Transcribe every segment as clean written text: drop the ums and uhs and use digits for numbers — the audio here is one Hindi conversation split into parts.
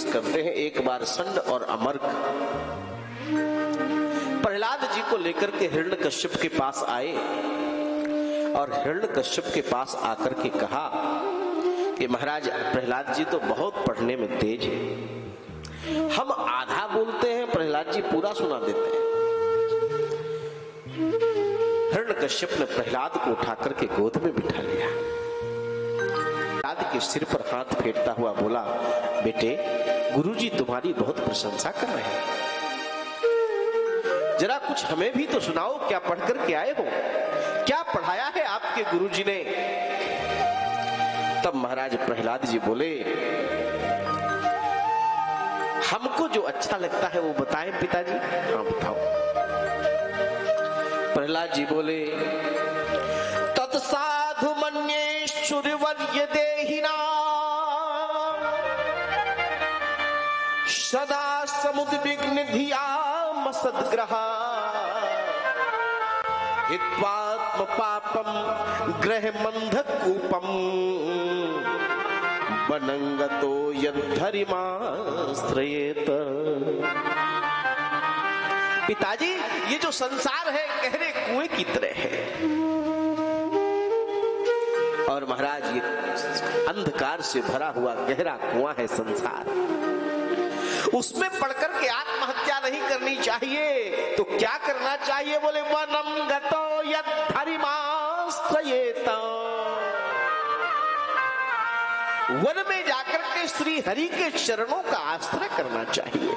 पेश करते हैं। एक बार संड और अमर्क प्रहलाद जी को लेकर के हिरण्यकश्यप के पास आए और हिरण्यकश्यप के पास आकर के कहा कि महाराज प्रहलाद जी तो बहुत पढ़ने में तेज है, हम आधा बोलते हैं, प्रहलाद जी पूरा सुना देते हैं। हिरण्यकश्यप ने प्रहलाद को उठा करके गोद में बिठा लिया, प्रहलाद के सिर पर हाथ फेरता हुआ बोला, बेटे गुरुजी तुम्हारी बहुत प्रशंसा कर रहे हैं, जरा कुछ हमें भी तो सुनाओ, क्या पढ़ करके आए हो, क्या पढ़ाया है आपके गुरुजी ने। तब महाराज प्रहलाद जी बोले, हमको जो अच्छा लगता है वो बताएं पिताजी। हाँ बताओ। प्रहलाद जी बोले, तत्साधु मन्येश्वरवर्य देहिना सदा समुद्विग्न धिया मसद्ग्रहा हित्वात्म पापम ग्रह मंधकूपम बनंगतो यद्धरिमाश्रयेत। पिताजी ये जो संसार है गहरे कुएं की तरह है, और महाराज ये अंधकार से भरा हुआ गहरा कुआं है संसार, उसमें पढ़कर के आत्महत्या नहीं करनी चाहिए, तो क्या करना चाहिए? बोले वनम गतो यद्धरिमाश्रयेत, वन में जाकर के श्री हरि के चरणों का आश्रय करना चाहिए।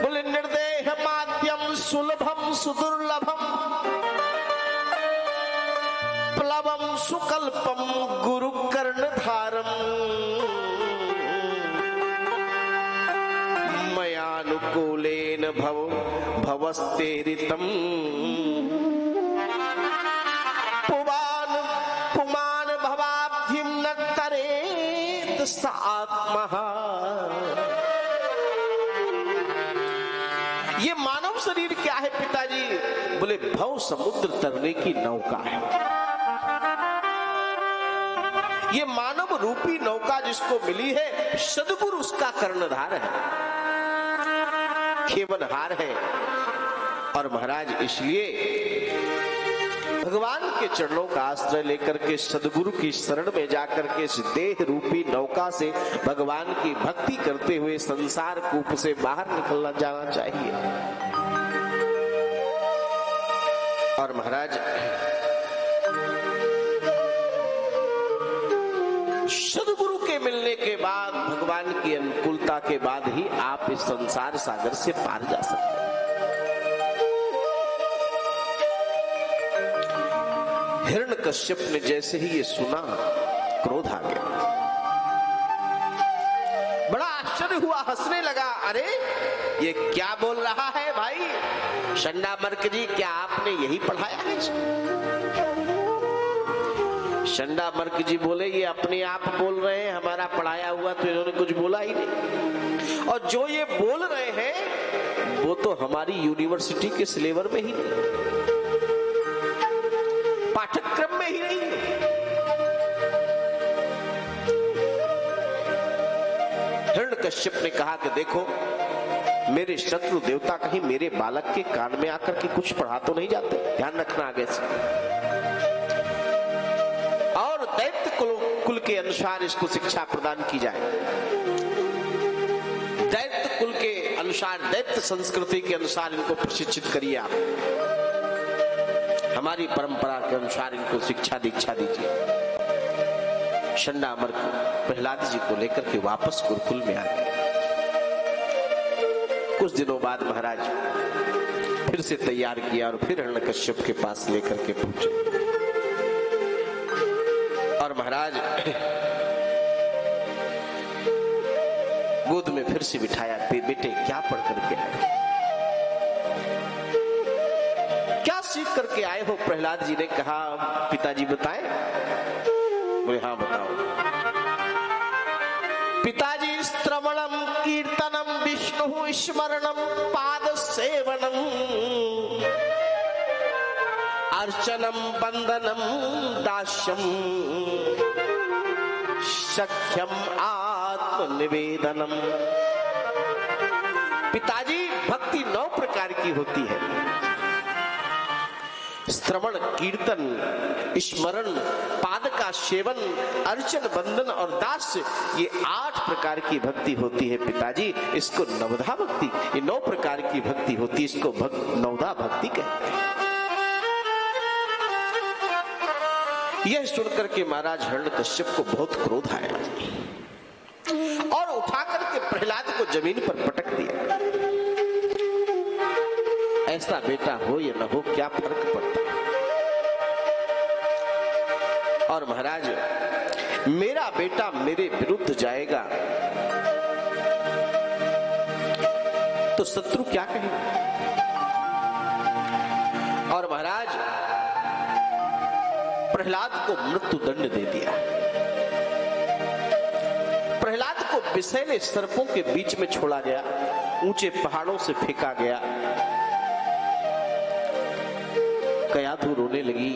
बोले निर्देह माध्यम सुलभम सुदुर्लभम प्लवम सुकल्पम गुरु कर्णधारम मयानुकूलेन भव भवस्तेरितम पुमान भवाब्धिम न तरेत स आत्मा। ये मानव शरीर क्या है पिताजी? बोले भव समुद्र तरने की नौका है। ये मानव रूपी नौका जिसको मिली है, सद्गुरु उसका कर्णधार है, खेवनहार है। और महाराज इसलिए भगवान के चरणों का आश्रय लेकर के सद्गुरु की शरण में जाकर के इस देह रूपी नौका से भगवान की भक्ति करते हुए संसार कूप से बाहर निकलना जाना चाहिए। और महाराज सद्गुरु के मिलने के बाद, भगवान की अनुकूलता के बाद ही आप इस संसार सागर से पार जा सकते हैं। हिरण्यकश्यप ने जैसे ही ये सुना, क्रोध आ गया, बड़ा आश्चर्य हुआ, हंसने लगा। अरे ये क्या बोल रहा है भाई? शंडामर्क जी क्या आपने यही पढ़ाया है? शंडामर्क जी बोले, ये अपने आप बोल रहे हैं, हमारा पढ़ाया हुआ तो इन्होंने कुछ बोला ही नहीं, और जो ये बोल रहे हैं वो तो हमारी यूनिवर्सिटी के सिलेबस में ही नहीं, पाठ्यक्रम में ही नहीं। हिरण्यकश्यप ने कहा कि देखो, मेरे शत्रु देवता कहीं मेरे बालक के कान में आकर के कुछ पढ़ा तो नहीं जाते, ध्यान रखना आगे से। और दैत्य कुल के अनुसार इसको शिक्षा प्रदान की जाए, दैत्य कुल के अनुसार, दैत्य संस्कृति के अनुसार इनको प्रशिक्षित करिए आप, हमारी परंपरा के अनुसार इनको शिक्षा दीक्षा दीजिए। शंडामर्क प्रहलाद जी को लेकर के वापस गुरुकुल में आ गए। कुछ दिनों बाद महाराज फिर से तैयार किया और फिर हिरण्यकश्यप के पास लेकर के पहुंचे। और महाराज गोद में फिर से बिठाया, बेटे क्या पढ़ करके आए, क्या सीख करके आए हो? प्रहलाद जी ने कहा, पिताजी बताएं। बोले हाँ बताओ। पिताजी श्रवणम कीर्तनम विष्णु स्मरणम पाद सेवनम अर्चनम बंदनम दास्यम सख्यम आत्मनिवेदनम। पिताजी, भक्ति 9 प्रकार की होती है। श्रवण, कीर्तन, स्मरण, पाद का सेवन, अर्चन, बंदन और दास्य, ये 8 प्रकार की भक्ति होती है पिताजी। इसको नवधा भक्ति, ये 9 प्रकार की भक्ति होती है, इसको नवधा भक्ति कहते हैं। यह सुनकर के महाराज हिरण्यकश्यप को बहुत क्रोध आया और उठाकर के प्रहलाद को जमीन पर पटक दिया। ऐसा बेटा हो या न हो, क्या फर्क पड़ता। और महाराज, मेरा बेटा मेरे विरुद्ध जाएगा तो शत्रु क्या कहेगा। और महाराज प्रहलाद को मृत्यु दंड दे दिया। प्रहलाद को विषैले सर्पों के बीच में छोड़ा गया, ऊंचे पहाड़ों से फेंका गया। कयाधु रोने लगी,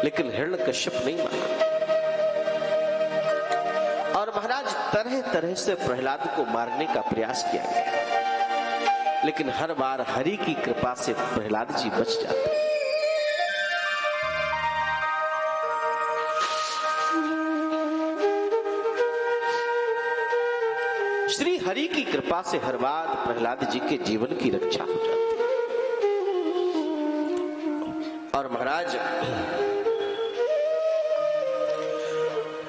लेकिन हिरण्यकश्यप नहीं माना। और महाराज तरह तरह से प्रहलाद को मारने का प्रयास किया गया, लेकिन हर बार हरि की कृपा से प्रहलाद जी बच जाते। श्री हरि की कृपा से हर बार प्रहलाद जी के जीवन की रक्षा हो जाती। और महाराज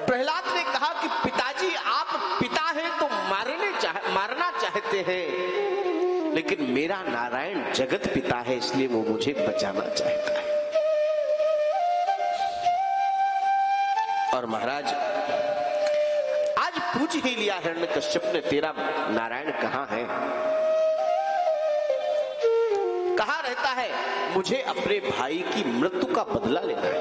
प्रहलाद ने कहा कि पिताजी, आप पिता हैं तो मारना चाहते हैं, लेकिन मेरा नारायण जगत पिता है, इसलिए वो मुझे बचाना चाहता है। और महाराज आज पूछ ही लिया हिरण्यकश्यप ने, तेरा नारायण कहां है? कहां रहता है? मुझे अपने भाई की मृत्यु का बदला लेना है।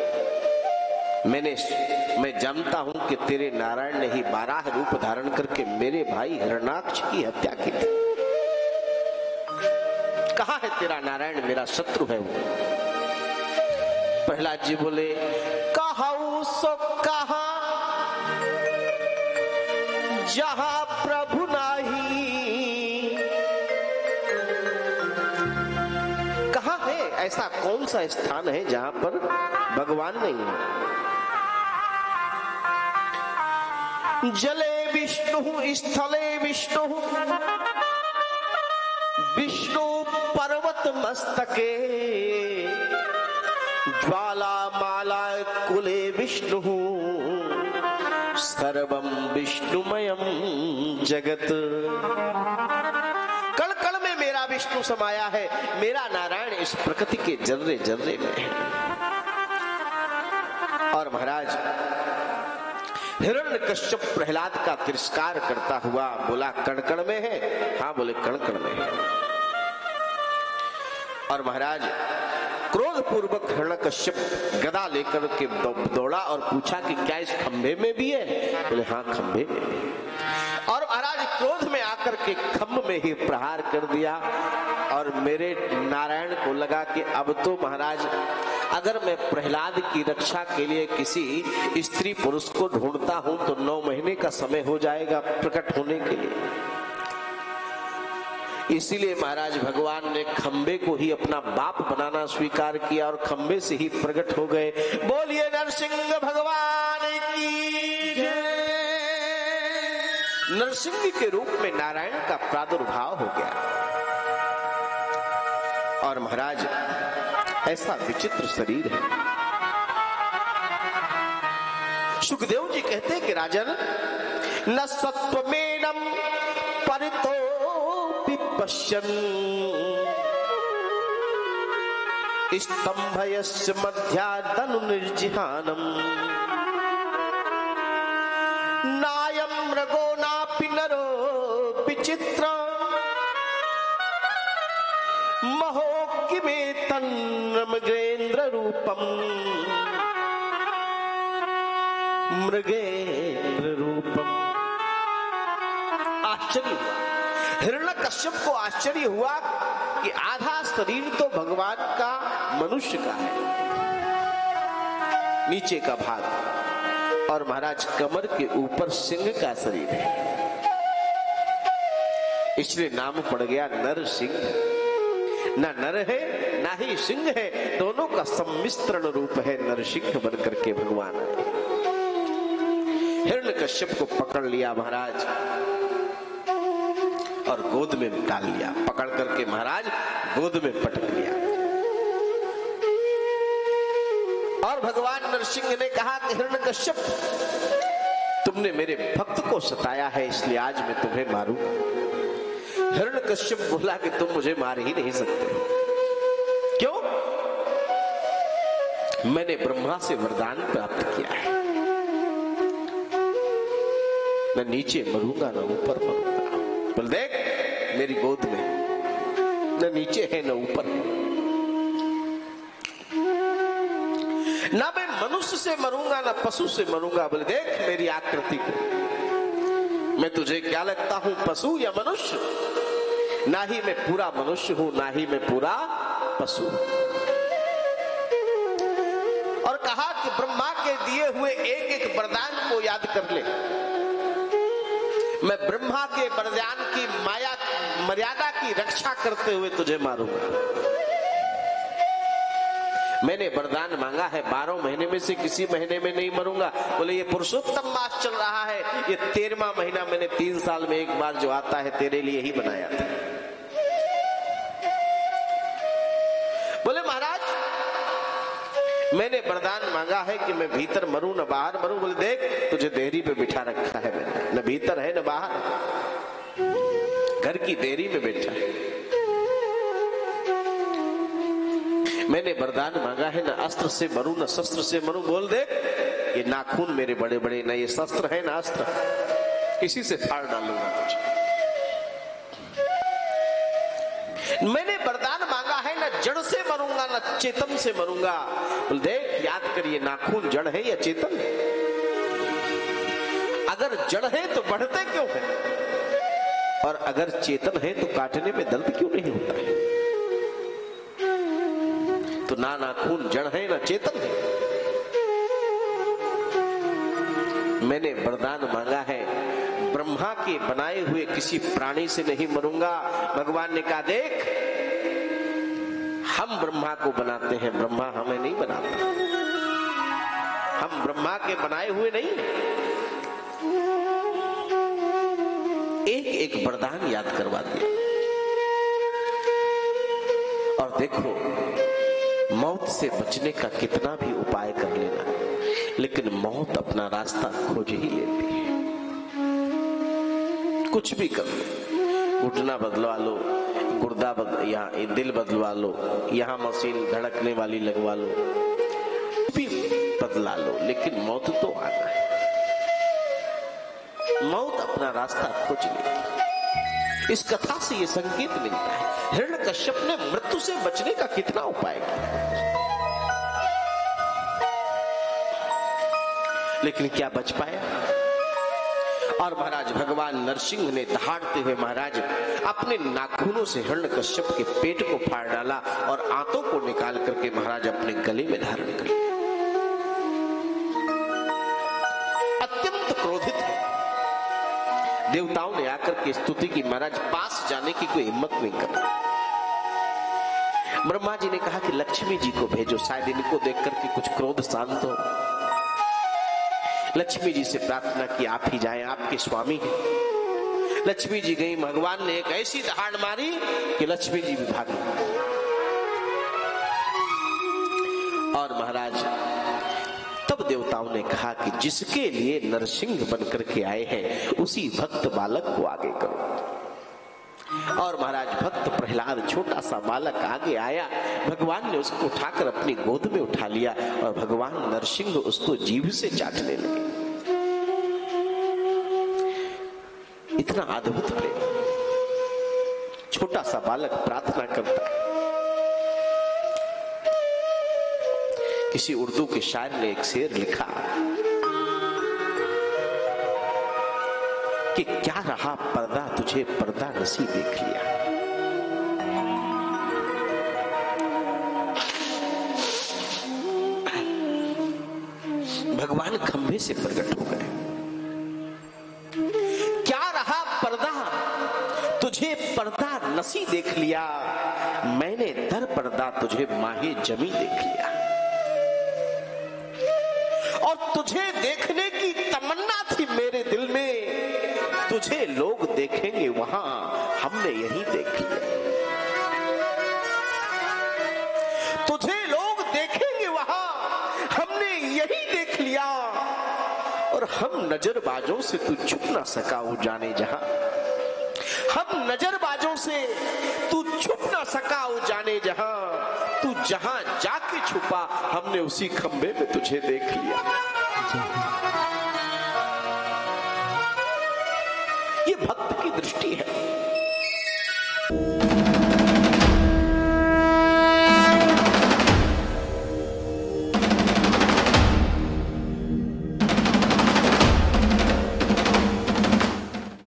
मैं जानता हूं कि तेरे नारायण ने ही 12 रूप धारण करके मेरे भाई हिरण्याक्ष की हत्या की थी। कहां है तेरा नारायण? मेरा शत्रु है वो। प्रहलाद जी बोले, कहूं सो कहां जहां प्रभु नहीं। कहां है? ऐसा कौन सा स्थान है जहां पर भगवान नहीं है? जले विष्णु स्थले विष्णु, विष्णु पर्वत मस्तके, ज्वाला माला कुले विष्णु, सर्वम विष्णुमयम जगत। कण कण में मेरा विष्णु समाया है, मेरा नारायण इस प्रकृति के जर्रे जर्रे में है। और महाराज हिरण्यकश्यप प्रहलाद का तिरस्कार करता हुआ बोला, कण कण में है? हाँ बोले, कण कण में है। और महाराज क्रोध पूर्वक हिरण्यकश्यप गदा लेकर के दौड़ा और पूछा कि क्या इस खंभे में भी है? बोले हाँ, खंभे में। और महाराज क्रोध में आकर के खंभ में ही प्रहार कर दिया। और मेरे नारायण को लगा कि अब तो महाराज अगर मैं प्रहलाद की रक्षा के लिए किसी स्त्री पुरुष को ढूंढता हूं तो 9 महीने का समय हो जाएगा प्रकट होने के लिए। इसीलिए महाराज भगवान ने खंबे को ही अपना बाप बनाना स्वीकार किया और खंबे से ही प्रकट हो गए। बोलिए नरसिंह भगवान की जय। नरसिंह के रूप में नारायण का प्रादुर्भाव हो गया। और महाराज ऐसा विचित्र शरीर है। सुखदेव जी कहते हैं कि राजन, न सत्वमेनम परितो विपश्यन् स्तंभयस्य मध्यादनु निर्जिहानम् नायं मृगो नापि नरो विचित्र महो किमे तन्मृगेन्द्र रूपम् मृगेन्द्र रूपम्। आश्चर्य, हिरण्यकश्यप को आश्चर्य हुआ कि आधा शरीर तो भगवान का मनुष्य का है, नीचे का भाग, और महाराज कमर के ऊपर सिंह का शरीर है, इसलिए नाम पड़ गया नरसिंह। ना नर है ना ही सिंह है, दोनों का सम्मिश्रण रूप है नरसिंह बनकर के भगवान। हिरण्यकश्यप को पकड़ लिया महाराज और गोद में डाल लिया, पकड़ करके महाराज गोद में पटक लिया। और भगवान नरसिंह ने कहा कि हिरण्यकश्यप, तुमने मेरे भक्त को सताया है, इसलिए आज मैं तुम्हें मारूं। हिरण्यकश्यप बोला कि तुम मुझे मार ही नहीं सकते। क्यों? मैंने ब्रह्मा से वरदान प्राप्त किया है, न नीचे मरूंगा न ऊपर मरूंगा। बोल देख मेरी गोद में न नीचे है न ऊपर, ना मैं मनुष्य से मरूंगा ना पशु से मरूंगा। बोले देख मेरी आकृति को, मैं तुझे क्या लगता हूं, पशु या मनुष्य? ना ही मैं पूरा मनुष्य हूं ना ही मैं पूरा पशु। और कहा कि ब्रह्मा के दिए हुए एक एक वरदान को याद कर ले, मैं ब्रह्मा के वरदान की माया मर्यादा की रक्षा करते हुए तुझे मारूंगा। मैंने वरदान मांगा है 12 महीने में से किसी महीने में नहीं मरूंगा। बोले ये पुरुषोत्तम मास चल रहा है, ये 13वां महीना मैंने 3 साल में एक बार जो आता है तेरे लिए ही बनाया था। बोले महाराज मैंने वरदान मांगा है कि मैं भीतर मरूं न बाहर मरूं। बोले देख तुझे देहरी पे बिठा रखा है मैंने, न भीतर है न बाहर, घर की देहरी में बैठा है। मैंने वरदान मांगा है न अस्त्र से मरूं न शस्त्र से मरूं। बोल दे ये नाखून मेरे बड़े बड़े, न ये शस्त्र है न अस्त्र, इसी से फाड़ डालूंगा तुझे। मैंने वरदान मांगा है न जड़ से मरूंगा न चेतन से मरूंगा। बोल देख याद करिए नाखून जड़ है या चेतन? अगर जड़ है तो बढ़ते क्यों है, और अगर चेतन है तो काटने में दर्द क्यों नहीं होता है? तो ना नाखून जड़ है ना चेतन है। मैंने वरदान मांगा है ब्रह्मा के बनाए हुए किसी प्राणी से नहीं मरूंगा। भगवान ने कहा देख हम ब्रह्मा को बनाते हैं, ब्रह्मा हमें नहीं बनाता, हम ब्रह्मा के बनाए हुए नहीं। एक एक वरदान याद करवा दिया। और देखो मौत से बचने का कितना भी उपाय कर लेना, लेकिन मौत अपना रास्ता खोज ही लेती है। कुछ भी कर लो, घुटना बदलवा लो, गुर्दा या दिल बदलवा लो, यहां मशीन धड़कने वाली लगवा लो, भी बदला लो, लेकिन मौत तो आना है। मौत अपना रास्ता खोज लेती है। इस कथा से यह संकेत मिलता है हिरण्यकश्यप ने मृत्यु से बचने का कितना उपाय किया, लेकिन क्या बच पाया? और महाराज भगवान नरसिंह ने दहाड़ते हुए महाराज अपने नाखूनों से हिरण्यकश्यप के पेट को फाड़ डाला और आंतों को निकाल करके महाराज अपने गले में धारण कर लिया। अत्यंत क्रोधित है। देवताओं ने आकर के स्तुति की, महाराज पास जाने की कोई हिम्मत नहीं कर। ब्रह्मा जी ने कहा कि लक्ष्मी जी को भेजो, शायद इनको देख करके कुछ क्रोध शांत हो। लक्ष्मी जी से प्रार्थना की आप ही जाएं, आपके स्वामी हैं। लक्ष्मी जी गई, भगवान ने एक ऐसी दहाड़ मारी कि लक्ष्मी जी भी भागी। और महाराज तब देवताओं ने कहा कि जिसके लिए नरसिंह बनकर के आए हैं उसी भक्त बालक को आगे करो। और महाराज भक्त प्रहलाद छोटा सा बालक आगे आया, भगवान ने उसको उठाकर अपनी गोद में उठा लिया और भगवान नरसिंह उसको जीभ से चाटने लगे। इतना अद्भुत प्रेम। छोटा सा बालक प्रार्थना करता है। किसी उर्दू के शायर ने एक शेर लिखा कि क्या रहा पर्दा तुझे पर्दा नसी देख लिया। भगवान खंभे खंभे से प्रकट हो गए। क्या रहा पर्दा, तुझे पर्दा नसी देख लिया, मैंने दर पर्दा तुझे माहे जमी देख लिया। और तुझे देखने की तमन्ना थी मेरे दिल में, तुझे लोग देखेंगे वहां, हमने यही देख लिया। तुझे लोग देखेंगे वहां, हमने यही देख लिया। और हम नजरबाजों से तू छुप ना सका वो जाने जहां, हम नजरबाजों से तू छुप ना सका वो जाने जहां, तू जहां जाके छुपा हमने उसी खंबे में तुझे देख लिया। ये भक्त की दृष्टि है।